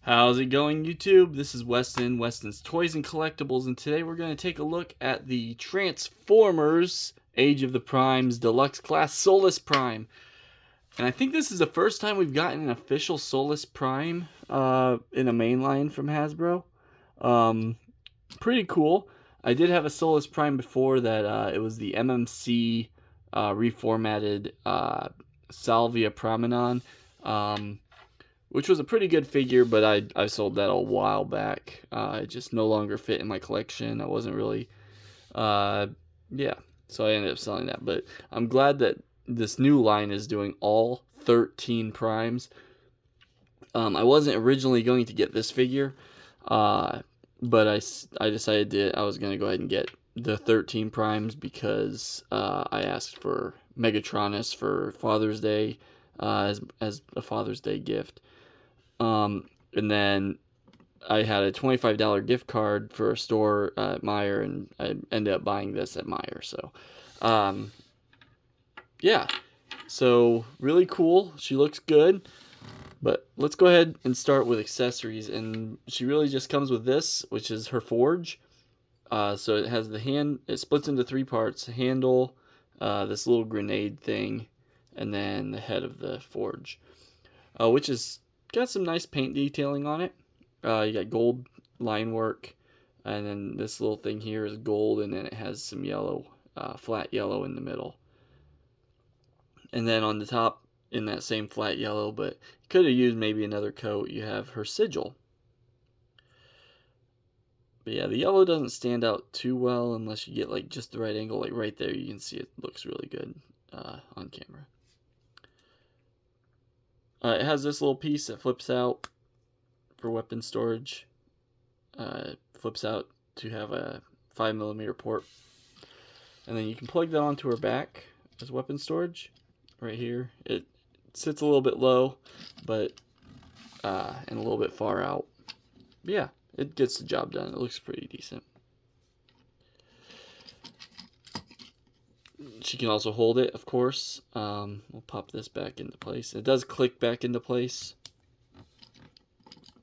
How's it going, YouTube? This is Weston's Toys and Collectibles, and today we're going to take a look at the Transformers Age of the Primes Deluxe Class Solus Prime. And I think this is the first time we've gotten an official Solus Prime in a mainline from Hasbro. Pretty cool. I did have a Solus Prime before that. It was the MMC reformatted Salvia Promenon. Which was a pretty good figure, but I sold that a while back. It just no longer fit in my collection. I wasn't really, yeah, so I ended up selling that. But I'm glad that this new line is doing all 13 primes. I wasn't originally going to get this figure, but I decided I was going to go ahead and get the 13 primes because I asked for Megatronus for Father's Day as a Father's Day gift. And then I had a $25 gift card for a store at Meijer, and I ended up buying this at Meijer. So, yeah. So, really cool. She looks good. But let's go ahead and start with accessories. And she really just comes with this, which is her forge. So it has the it splits into three parts: handle, this little grenade thing, and then the head of the forge, which is got some nice paint detailing on it. You got gold line work, and then this little thing here is gold, and then it has some yellow, flat yellow in the middle. And then on the top, in that same flat yellow, but could have used maybe another coat, you have her sigil. But yeah, the yellow doesn't stand out too well unless you get like just the right angle. Like right there, you can see it looks really good on camera. It has this little piece that flips out for weapon storage. It flips out to have a 5mm port. And then you can plug that onto her back as weapon storage. Right here. It sits a little bit low, but and a little bit far out. But yeah, it gets the job done. It looks pretty decent. She can also hold it, of course. We'll pop this back into place. It does click back into place,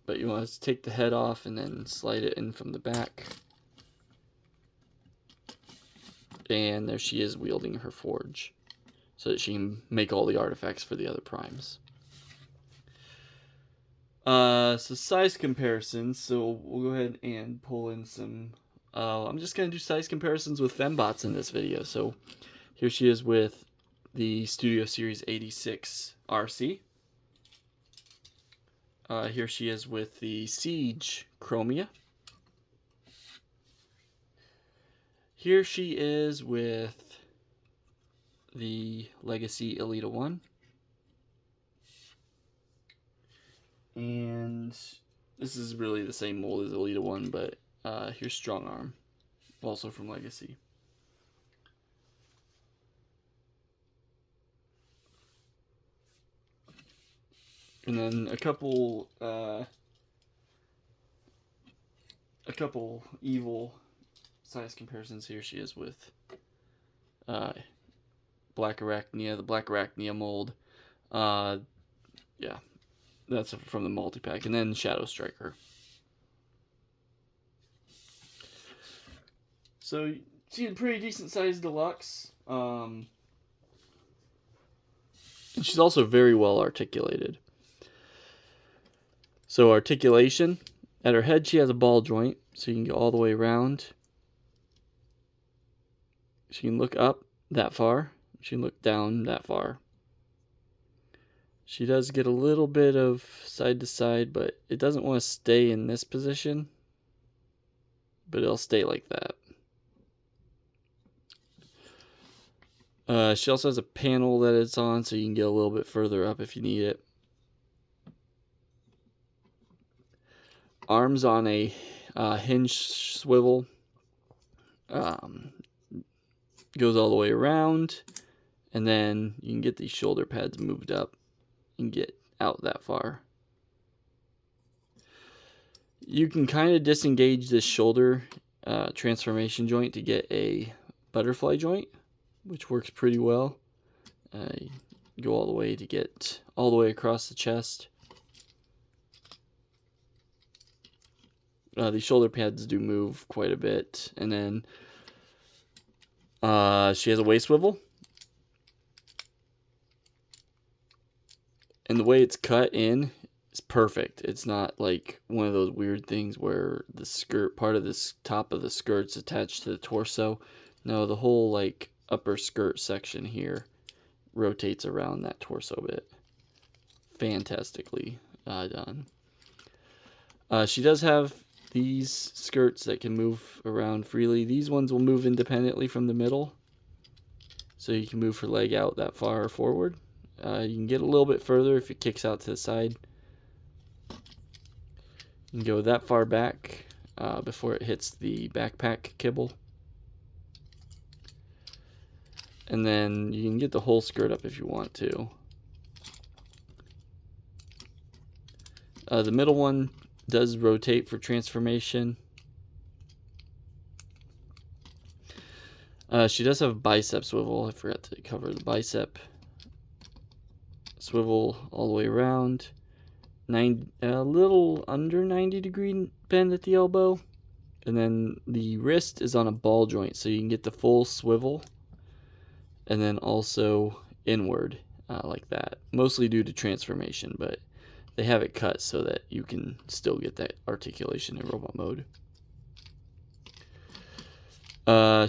but you want to take the head off and then slide it in from the back. And there she is wielding her forge so that she can make all the artifacts for the other primes. So size comparisons. So we'll go ahead and pull in some. I'm just going to do size comparisons with fembots in this video. So here she is with the Studio Series 86 RC. Here she is with the Siege Chromia. Here she is with the Legacy Elita 1. And this is really the same mold as Elita 1, but here's Strong Arm, also from Legacy. And then a couple evil size comparisons. Here she is with Black Arachnia, the Black Arachnia mold. Yeah, that's from the multi-pack. And then Shadow Striker. So she's a pretty decent sized deluxe. She's also very well articulated. So articulation, at her head she has a ball joint, so you can go all the way around. She can look up that far. She can look down that far. She does get a little bit of side to side, but it doesn't want to stay in this position. But it'll stay like that. She also has a panel that it's on, so you can get a little bit further up if you need it. Arms on a hinge swivel. Goes all the way around, and then you can get these shoulder pads moved up and get out that far. You can kind of disengage this shoulder transformation joint to get a butterfly joint, which works pretty well. Go all the way to get all the way across the chest. These shoulder pads do move quite a bit. And then she has a waist swivel. And the way it's cut in is perfect. It's not like one of those weird things where the skirt, part of this top of the skirt's attached to the torso. No, the whole like upper skirt section here rotates around that torso bit. Fantastically done. She does have these skirts that can move around freely. These ones will move independently from the middle. So you can move her leg out that far forward. You can get a little bit further if it kicks out to the side. You can go that far back before it hits the backpack kibble. And then you can get the whole skirt up if you want to. The middle one does rotate for transformation. She does have a bicep swivel. I forgot to cover the bicep. Swivel all the way around. A little under 90-degree bend at the elbow. And then the wrist is on a ball joint, so you can get the full swivel. And then also inward, like that. Mostly due to transformation, but they have it cut so that you can still get that articulation in robot mode.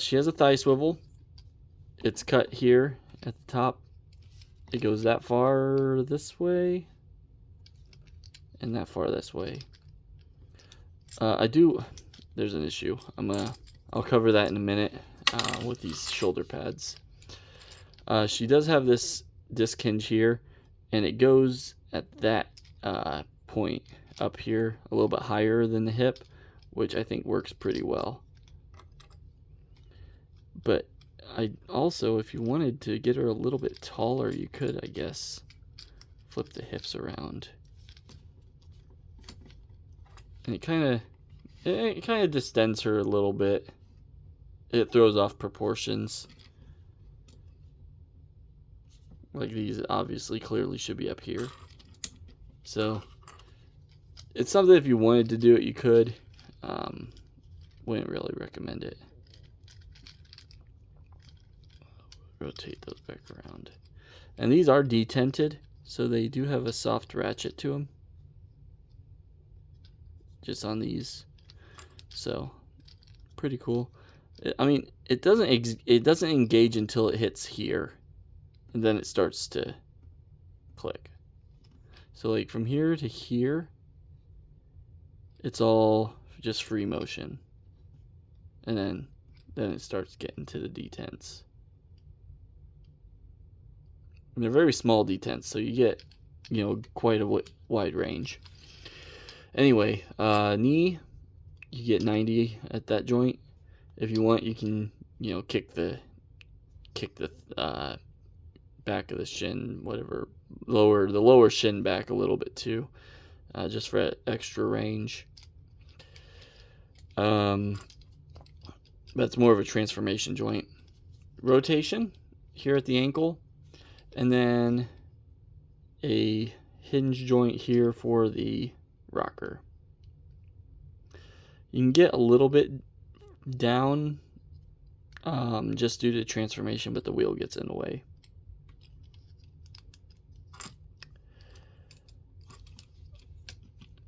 She has a thigh swivel. It's cut here at the top. It goes that far this way and that far this way. There's an issue. I'll cover that in a minute with these shoulder pads. She does have this disc hinge here, and it goes at that point up here a little bit higher than the hip, which I think works pretty well. But I also, if you wanted to get her a little bit taller, you could, I guess, flip the hips around. And it kind of distends her a little bit. It throws off proportions. Like these obviously clearly should be up here. So it's something if you wanted to do it, you could. Wouldn't really recommend it. Rotate those back around. And these are detented, so they do have a soft ratchet to them. Just on these. So pretty cool. I mean, it doesn't engage until it hits here, and then it starts to click. So like from here to here, it's all just free motion, and then it starts getting to the detents. And they're very small detents, so you get, quite a wide range. Anyway, knee, you get 90 at that joint. If you want, you can, kick the back of the shin, whatever, the lower shin back a little bit too, just for extra range. That's more of a transformation joint. Rotation here at the ankle, and then a hinge joint here for the rocker. You can get a little bit down just due to transformation, but the wheel gets in the way.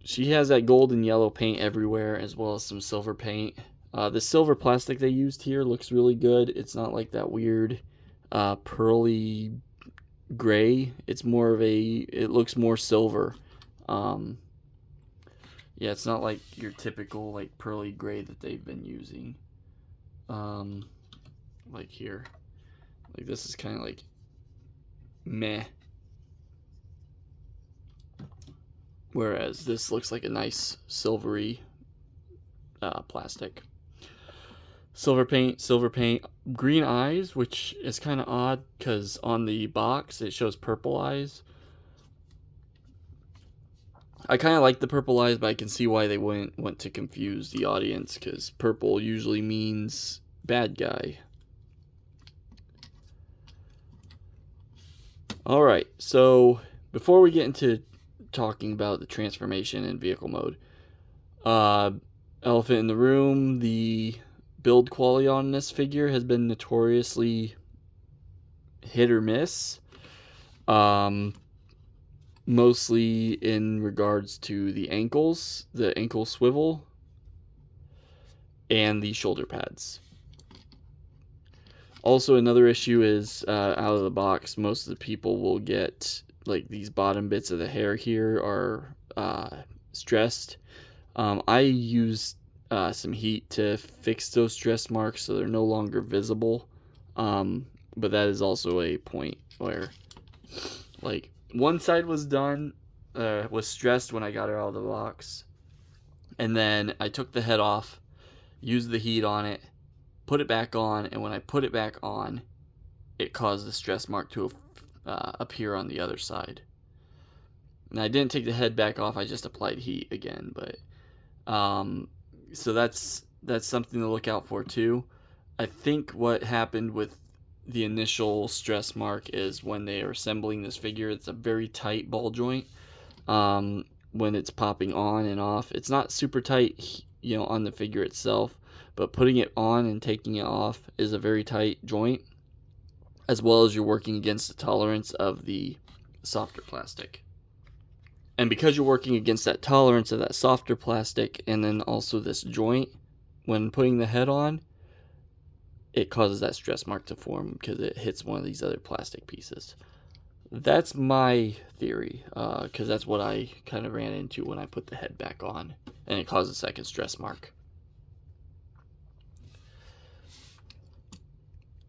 She has that gold and yellow paint everywhere, as well as some silver paint. The silver plastic they used here looks really good. It's not like that weird pearly gray. It's more of it looks more silver. Yeah, it's not like your typical like pearly gray that they've been using. Like here. Like this is kind of like meh. Whereas this looks like a nice silvery plastic. Silver paint, green eyes, which is kind of odd because on the box it shows purple eyes. I kind of like the purple eyes, but I can see why they went to confuse the audience, because purple usually means bad guy. Alright, so before we get into talking about the transformation and vehicle mode, Elephant in the room, the build quality on this figure has been notoriously hit or miss. Mostly in regards to the ankles, the ankle swivel, and the shoulder pads. Also, another issue is out of the box, most of the people will get like these bottom bits of the hair here are stressed. I used some heat to fix those stress marks so they're no longer visible. But that is also a point where, like, one side was done, was stressed when I got her out of the box. And then I took the head off, used the heat on it, put it back on, and when I put it back on, it caused the stress mark to appear on the other side. And I didn't take the head back off, I just applied heat again, but so that's something to look out for too. I think what happened with the initial stress mark is when they are assembling this figure, it's a very tight ball joint. When it's popping on and off, it's not super tight, on the figure itself, but putting it on and taking it off is a very tight joint, as well as you're working against the tolerance of the softer plastic. And because you're working against that tolerance of that softer plastic and then also this joint, when putting the head on, it causes that stress mark to form because it hits one of these other plastic pieces. That's my theory, because that's what I kind of ran into when I put the head back on, and it caused a second stress mark.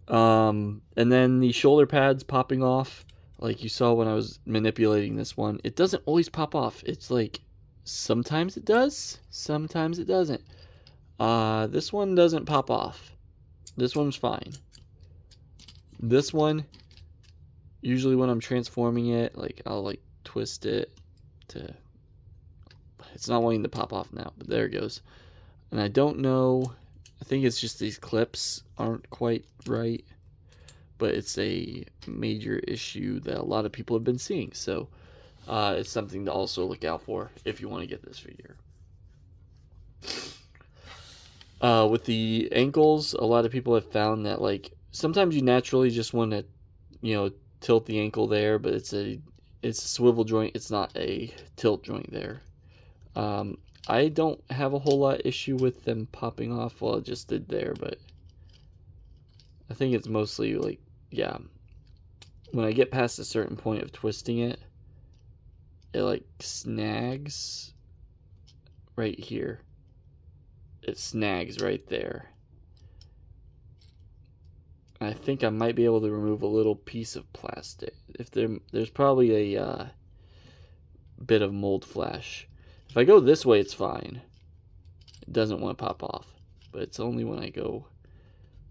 And then the shoulder pads popping off, like you saw when I was manipulating this one, it doesn't always pop off. It's like, sometimes it does, sometimes it doesn't. This one doesn't pop off. This one's fine. This one, usually when I'm transforming it, like, I'll like twist it to, it's not wanting to pop off now, but there it goes. And I don't know, I think it's just these clips aren't quite right, but it's a major issue that a lot of people have been seeing. So it's something to also look out for if you want to get this figure. With the ankles, a lot of people have found that, like, sometimes you naturally just want to, tilt the ankle there, but it's a swivel joint. It's not a tilt joint there. I don't have a whole lot of issue with them popping off. Well, it just did there, but I think it's mostly like, yeah, when I get past a certain point of twisting it, it like snags right here. It snags right there. I think I might be able to remove a little piece of plastic. If there's probably a bit of mold flash. If I go this way, it's fine. It doesn't want to pop off. But it's only when I go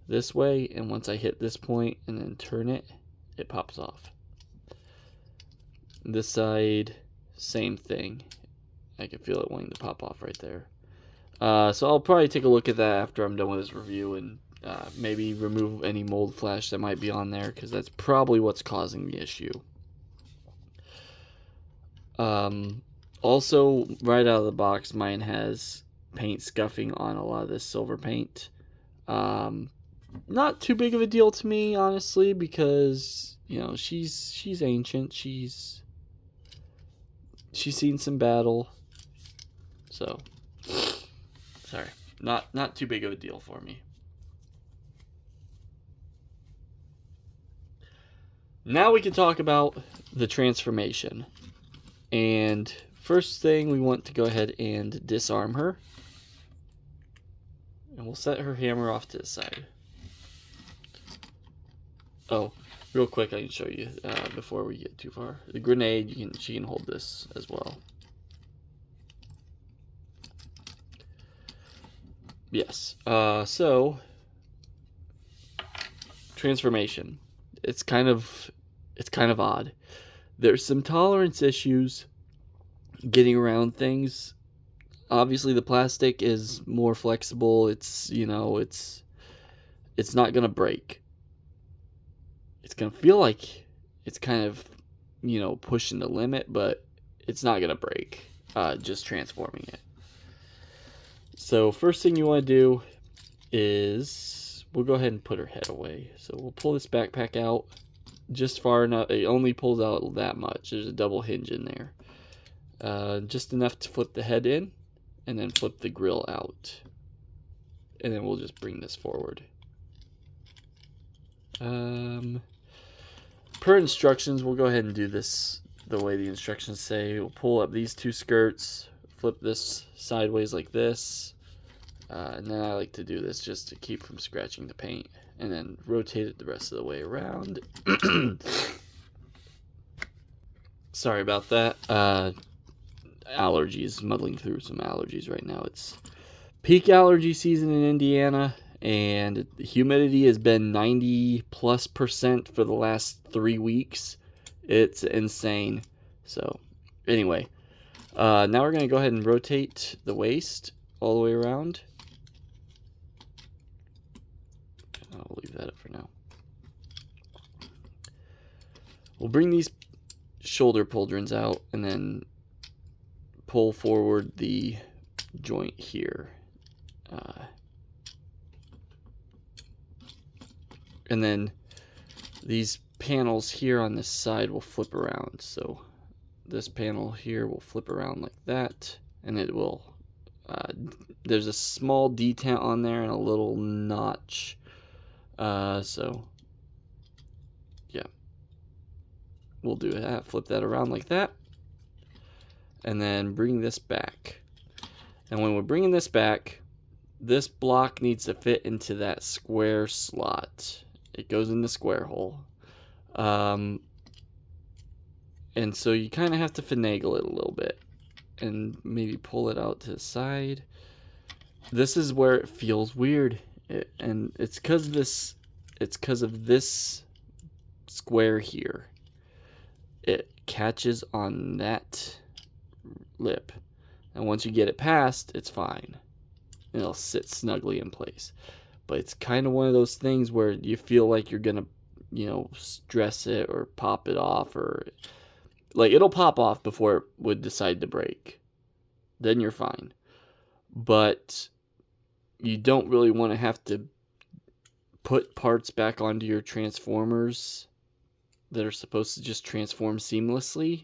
this way, and once I hit this point and then turn it, it pops off. This side, same thing. I can feel it wanting to pop off right there. So I'll probably take a look at that after I'm done with this review and maybe remove any mold flash that might be on there, because that's probably what's causing the issue. Also, right out of the box, mine has paint scuffing on a lot of this silver paint. Not too big of a deal to me, honestly, because she's ancient. She's seen some battle, so sorry, not too big of a deal for me. Now we can talk about the transformation. And first thing, we want to go ahead and disarm her. And we'll set her hammer off to the side. Oh, real quick, I can show you before we get too far. The grenade, she can hold this as well. Yes. So transformation. It's kind of odd. There's some tolerance issues getting around things. Obviously, the plastic is more flexible. It's not gonna break. It's gonna feel like it's kind of pushing the limit, but it's not gonna break. Just transforming it. So first thing you want to do is we'll go ahead and put her head away. So we'll pull this backpack out just far enough. It only pulls out that much. There's a double hinge in there. Just enough to flip the head in and then flip the grill out. And then we'll just bring this forward. Per instructions, we'll go ahead and do this the way the instructions say. We'll pull up these two skirts, flip this sideways like this, and then I like to do this just to keep from scratching the paint, and then rotate it the rest of the way around. Sorry about that. Allergies, muddling through some allergies right now. It's peak allergy season in Indiana, and the humidity has been 90+% for the last 3 weeks. It's insane. So anyway, now we're going to go ahead and rotate the waist all the way around. I'll leave that up for now. We'll bring these shoulder pauldrons out and then pull forward the joint here. And then these panels here on this side will flip around. So this panel here will flip around like that, and it will, there's a small detent on there and a little notch. So yeah, we'll do that, flip that around like that, and then bring this back. And when we're bringing this back, this block needs to fit into that square slot. It goes in the square hole. And so you kind of have to finagle it a little bit and maybe pull it out to the side. This is where it feels weird. And it's because of this square here. It catches on that lip. And once you get it past, it's fine. It'll sit snugly in place. But it's kind of one of those things where you feel like you're going to, stress it or pop it off, or like it'll pop off before it would decide to break. Then you're fine. But you don't really want to have to put parts back onto your transformers that are supposed to just transform seamlessly.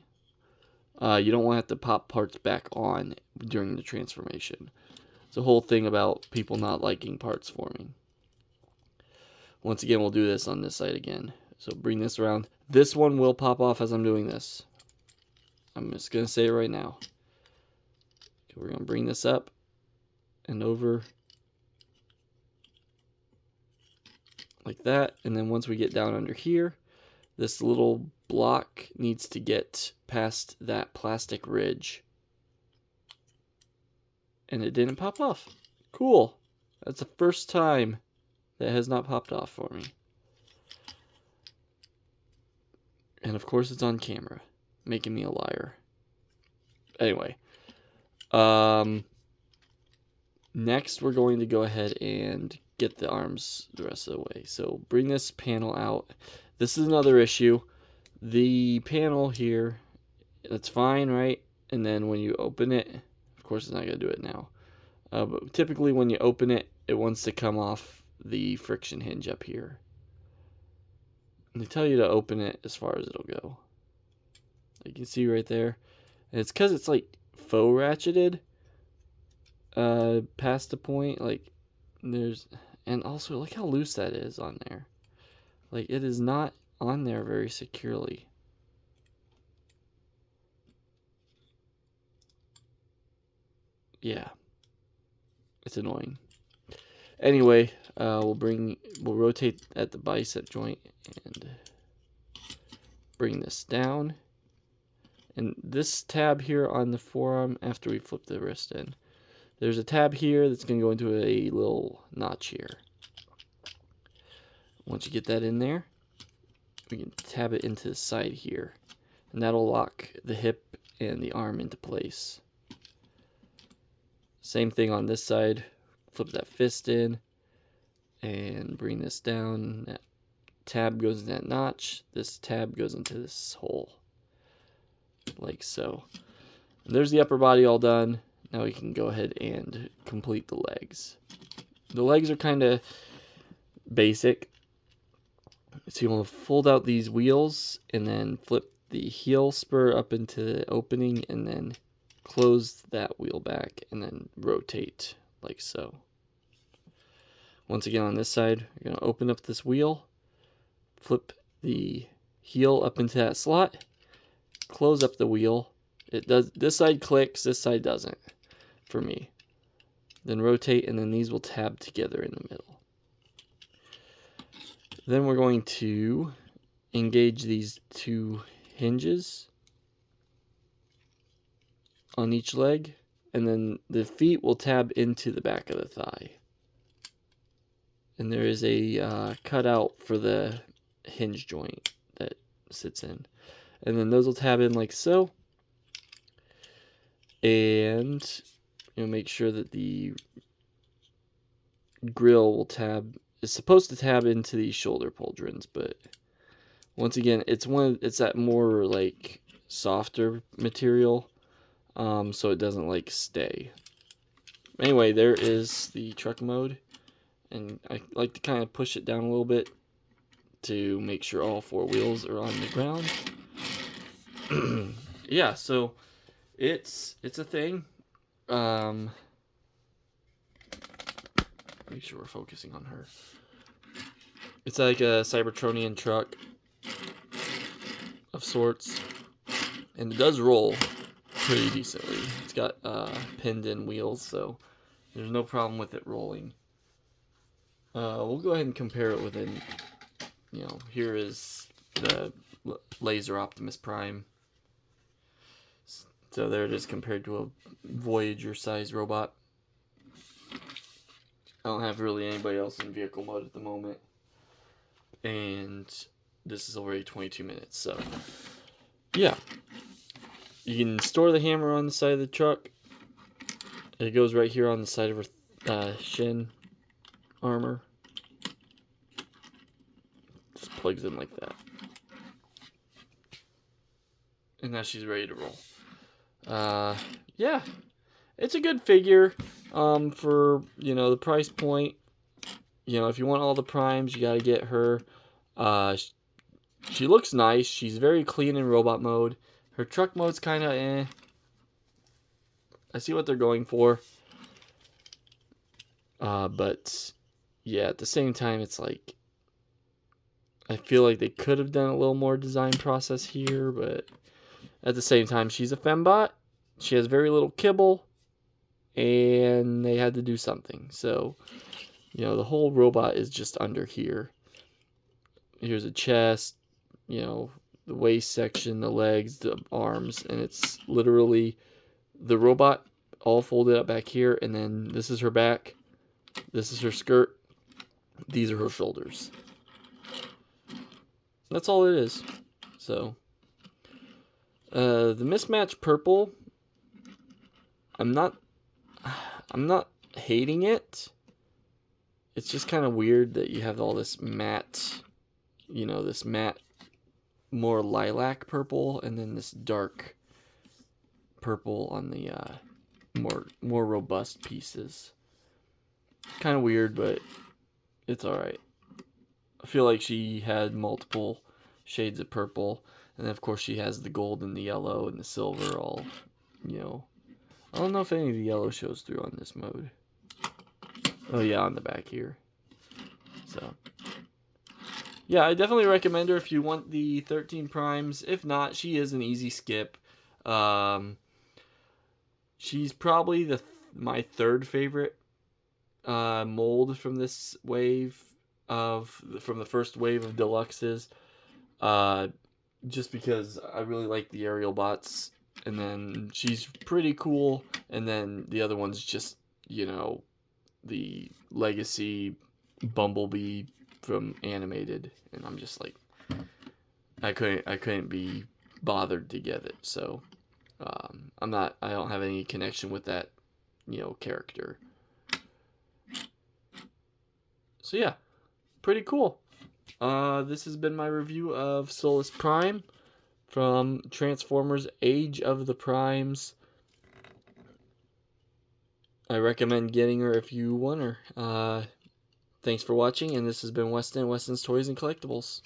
You don't want to have to pop parts back on during the transformation. It's a whole thing about people not liking parts forming. Once again, we'll do this on this side again. So bring this around. This one will pop off as I'm doing this. I'm just going to say it right now. Okay, we're going to bring this up and over like that. And then once we get down under here, this little block needs to get past that plastic ridge. And it didn't pop off. Cool. That's the first time that has not popped off for me. And of course it's on camera, making me a liar. Anyway. Next we're going to go ahead and get the arms the rest of the way. So bring this panel out. This is another issue. The panel here, that's fine, right? And then when you open it, of course it's not going to do it now. But typically when you open it, it wants to come off the friction hinge up here. And they tell you to open it as far as it'll go. You can see right there. And it's because it's like faux ratcheted past the point. Like and also look how loose that is on there. Like it is not on there very securely. Yeah. It's annoying. Anyway, we'll rotate at the bicep joint and bring this down. And this tab here on the forearm, after we flip the wrist in, there's a tab here that's going to go into a little notch here. Once you get that in there, we can tab it into the side here. And that'll lock the hip and the arm into place. Same thing on this side. Flip that fist in and bring this down. That tab goes in that notch. This tab goes into this hole. Like so. And there's the upper body all done. Now we can go ahead and complete the legs. The legs are kind of basic. So you want to fold out these wheels and then flip the heel spur up into the opening and then close that wheel back and then rotate like so. Once again on this side, you're going to open up this wheel, flip the heel up into that slot, close up the wheel. It does, this side clicks, this side doesn't for me. Then rotate, and then these will tab together in the middle. Then we're going to engage these two hinges on each leg, and then the feet will tab into the back of the thigh. And there is a cutout for the hinge joint that sits in. And then those will tab in like so. And make sure that the grill will is supposed to tab into these shoulder pauldrons, but once again, it's that more like softer material, so it doesn't like stay. Anyway, there is the truck mode, and I like to kind of push it down a little bit to make sure all four wheels are on the ground. Yeah, so it's a thing. Make sure we're focusing on her. It's like a Cybertronian truck of sorts, and it does roll pretty decently. It's got pinned in wheels, so there's no problem with it rolling. We'll go ahead and compare it with here is the Laser Optimus Prime. So there it is compared to a Voyager-sized robot. I don't have really anybody else in vehicle mode at the moment. And this is already 22 minutes, so yeah. You can store the hammer on the side of the truck. It goes right here on the side of her shin armor. Just plugs in like that. And now she's ready to roll. Yeah. It's a good figure for, the price point. If you want all the primes, you gotta get her. She looks nice. She's very clean in robot mode. Her truck mode's kind of eh. I see what they're going for. But, yeah, at the same time, it's like, I feel like they could have done a little more design process here, but at the same time, she's a fembot. She has very little kibble, and they had to do something. So, the whole robot is just under here. Here's a chest, the waist section, the legs, the arms, and it's literally the robot all folded up back here, and then this is her back, this is her skirt, these are her shoulders. That's all it is. So, the mismatched purple, I'm not hating it. It's just kind of weird that you have all this matte, this matte, more lilac purple, and then this dark purple on the more robust pieces. Kind of weird, but it's alright. I feel like she had multiple shades of purple, and then of course she has the gold and the yellow and the silver all, I don't know if any of the yellow shows through on this mode. Oh yeah, on the back here. So, yeah, I definitely recommend her if you want the 13 primes. If not, she is an easy skip. She's probably my third favorite mold from this wave from the first wave of deluxes. Just because I really like the aerial bots, and then she's pretty cool, and then the other one's just, the legacy Bumblebee from animated, and I'm just like, I couldn't be bothered to get it, so I don't have any connection with that character. So yeah, pretty cool. This has been my review of Solus Prime from Transformers Age of the Primes. I recommend getting her if you want her. Thanks for watching, and this has been Weston's Toys and Collectibles.